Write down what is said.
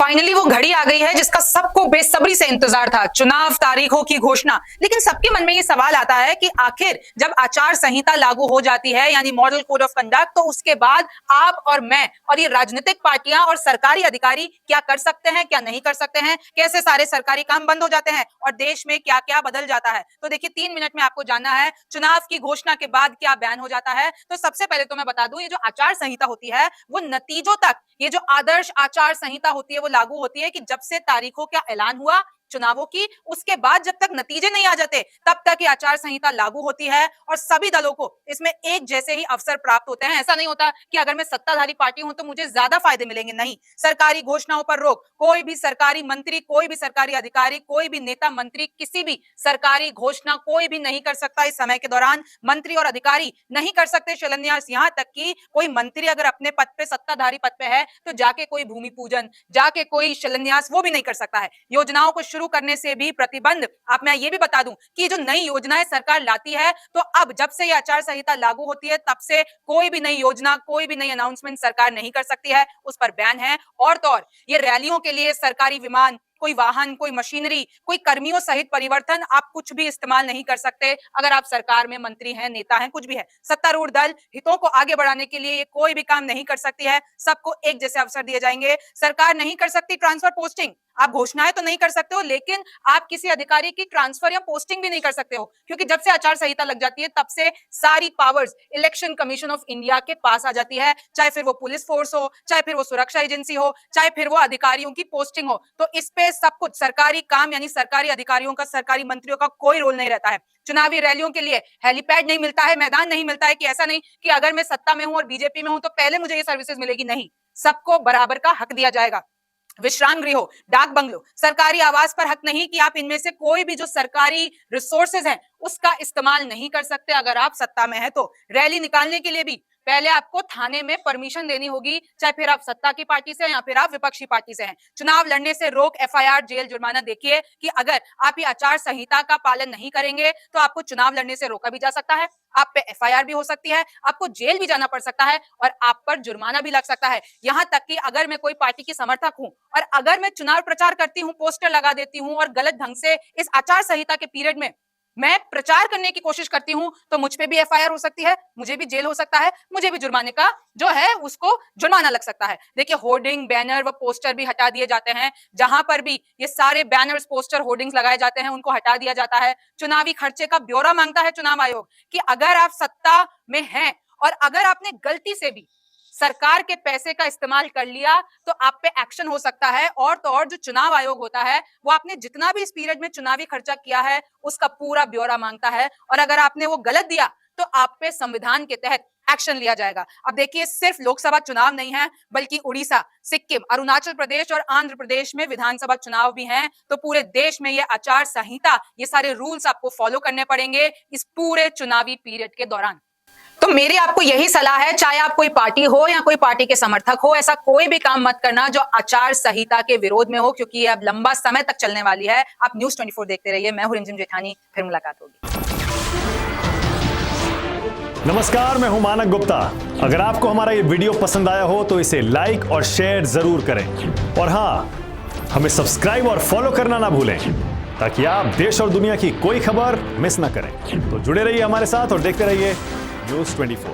Finally वो घड़ी आ गई है जिसका सबको बेसब्री से इंतजार था, चुनाव तारीखों की घोषणा। लेकिन सबके मन में ये सवाल आता है कि आखिर जब आचार संहिता लागू हो जाती है, यानी मॉडल कोड ऑफ कंडक्ट, तो उसके बाद आप और मैं और ये राजनीतिक पार्टियां और सरकारी अधिकारी क्या कर सकते हैं, क्या नहीं कर सकते हैं, कैसे सारे सरकारी काम बंद हो जाते हैं और देश में क्या क्या बदल जाता है। तो देखिए, 3 मिनट में आपको जानना है चुनाव की घोषणा के बाद क्या बयान हो जाता है। तो सबसे पहले तो मैं बता दूं, ये जो आचार संहिता होती है वो नतीजों तक, ये जो आदर्श आचार संहिता होती है वो लागू होती है कि जब से तारीखों का ऐलान हुआ चुनावों की, उसके बाद जब तक नतीजे नहीं आ जाते तब तक ये आचार संहिता लागू होती है और सभी दलों को इसमें एक जैसे ही अवसर प्राप्त होते हैं। ऐसा नहीं होता कि अगर मैं सत्ताधारी पार्टी हूं तो मुझे ज्यादा फायदे मिलेंगे, नहीं। सरकारी घोषणाओं पर रोक, कोई भी सरकारी मंत्री, कोई भी सरकारी अधिकारी, कोई भी नेता मंत्री किसी भी सरकारी घोषणा कोई भी नहीं कर सकता। इस समय के दौरान मंत्री और अधिकारी नहीं कर सकते शिलान्यास, यहां तक कि कोई मंत्री अगर अपने पद पे, सत्ताधारी पद पे है, तो जाके कोई भूमि पूजन, जाके कोई शिलान्यास वो भी नहीं कर सकता है। योजनाओं को शुरू करने से भी प्रतिबंध। अब मैं ये भी बता दूं कि जो नई योजनाएं सरकार लाती है, तो अब जब से ये आचार संहिता लागू होती है तब से कोई भी नई योजना, कोई भी नई अनाउंसमेंट सरकार नहीं कर सकती है, उस पर बैन है। और तो और ये रैलियों के लिए सरकारी विमान, कोई वाहन, कोई मशीनरी, कोई कर्मियों सहित परिवर्तन, आप कुछ भी इस्तेमाल नहीं कर सकते। अगर आप सरकार में मंत्री हैं, नेता हैं, कुछ भी है, सत्तारूढ़ दल हितों को आगे बढ़ाने के लिए ये कोई भी काम नहीं कर सकती है। सबको एक जैसे अवसर दिए जाएंगे। सरकार नहीं कर सकती ट्रांसफर पोस्टिंग। आप घोषणाएं तो नहीं कर सकते हो, लेकिन आप किसी अधिकारी की ट्रांसफर या पोस्टिंग भी नहीं कर सकते हो, क्योंकि जब से आचार संहिता लग जाती है तब से सारी powers election commission of India के पास आ जाती है। चाहे फिर वो पुलिस फोर्स हो, चाहे फिर वो सुरक्षा एजेंसी हो, चाहे फिर वो अधिकारियों की पोस्टिंग हो, तो इस पे सब कुछ सरकारी काम, यानी सरकारी अधिकारियों का, सरकारी मंत्रियों का कोई रोल नहीं रहता है। चुनावी रैलियों के लिए हेलीपैड नहीं मिलता है, मैदान नहीं मिलता है। कि ऐसा नहीं कि अगर मैं सत्ता में हूं और बीजेपी में हूं तो पहले मुझे ये सर्विसेज मिलेगी, नहीं। सबको बराबर का हक दिया जाएगा। विश्राम गृह हो, डाक बंगलो, सरकारी आवास पर हक नहीं कि आप इनमें से कोई भी जो सरकारी रिसोर्सेज हैं उसका इस्तेमाल नहीं कर सकते अगर आप सत्ता में है तो। रैली निकालने के लिए भी पहले आपको थाने में परमिशन देनी होगी, चाहे फिर आप सत्ता की पार्टी से हैं या फिर आप विपक्षी पार्टी से हैं। चुनाव लड़ने से रोक, एफआईआर, जेल, जुर्माना। देखिए कि अगर आप ये आचार संहिता का पालन नहीं करेंगे तो आपको चुनाव लड़ने से रोका भी जा सकता है, आप पे एफआईआर भी हो सकती है, आपको जेल भी जाना पड़ सकता है और आप पर जुर्माना भी लग सकता है। यहां तक कि अगर मैं कोई पार्टी की समर्थक हूं और अगर मैं चुनाव प्रचार करती हूं, पोस्टर लगा देती हूं और गलत ढंग से इस आचार संहिता के पीरियड में मैं प्रचार करने की कोशिश करती हूं, तो मुझ पे भी एफआईआर हो सकती है, मुझे भी जेल हो सकता है, मुझे भी जुर्माने का जो है उसको जुर्माना लग सकता है। देखिए, होर्डिंग, बैनर व पोस्टर भी हटा दिए जाते हैं। जहां पर भी ये सारे बैनर्स, पोस्टर, होर्डिंग्स लगाए जाते हैं उनको हटा दिया जाता है। चुनावी खर्चे का ब्यौरा मांगता है चुनाव आयोग कि अगर आप सत्ता में हैं और अगर आपने गलती से भी सरकार के पैसे का इस्तेमाल कर लिया तो आप पे एक्शन हो सकता है। और तो और जो चुनाव आयोग होता है वो आपने जितना भी इस पीरियड में चुनावी खर्चा किया है उसका पूरा ब्यौरा मांगता है और अगर आपने वो गलत दिया तो आप पे संविधान के तहत एक्शन लिया जाएगा। अब देखिए, सिर्फ लोकसभा चुनाव नहीं है बल्कि उड़ीसा, सिक्किम, अरुणाचल प्रदेश और आंध्र प्रदेश में विधानसभा चुनाव भी हैं। तो पूरे देश में ये आचार संहिता, ये सारे रूल्स आपको फॉलो करने पड़ेंगे इस पूरे चुनावी पीरियड के दौरान। तो मेरी आपको यही सलाह है, चाहे आप कोई पार्टी हो या कोई पार्टी के समर्थक हो, ऐसा कोई भी काम मत करना जो आचार संहिता के विरोध में हो, क्योंकि ये अब लंबा समय तक चलने वाली है। आप न्यूज़ 24 देखते रहिए। मैं हूं रिमझिम जेठानी, फिर मुलाकात होगी। नमस्कार, मैं हूं मानक गुप्ता। अगर आपको हमारा ये वीडियो पसंद आया हो तो इसे लाइक और शेयर जरूर करें और हाँ, हमें सब्सक्राइब और फॉलो करना ना भूलें ताकि आप देश और दुनिया की कोई खबर मिस ना करें। तो जुड़े रहिए हमारे साथ और देखते रहिए न्यूज़ 24।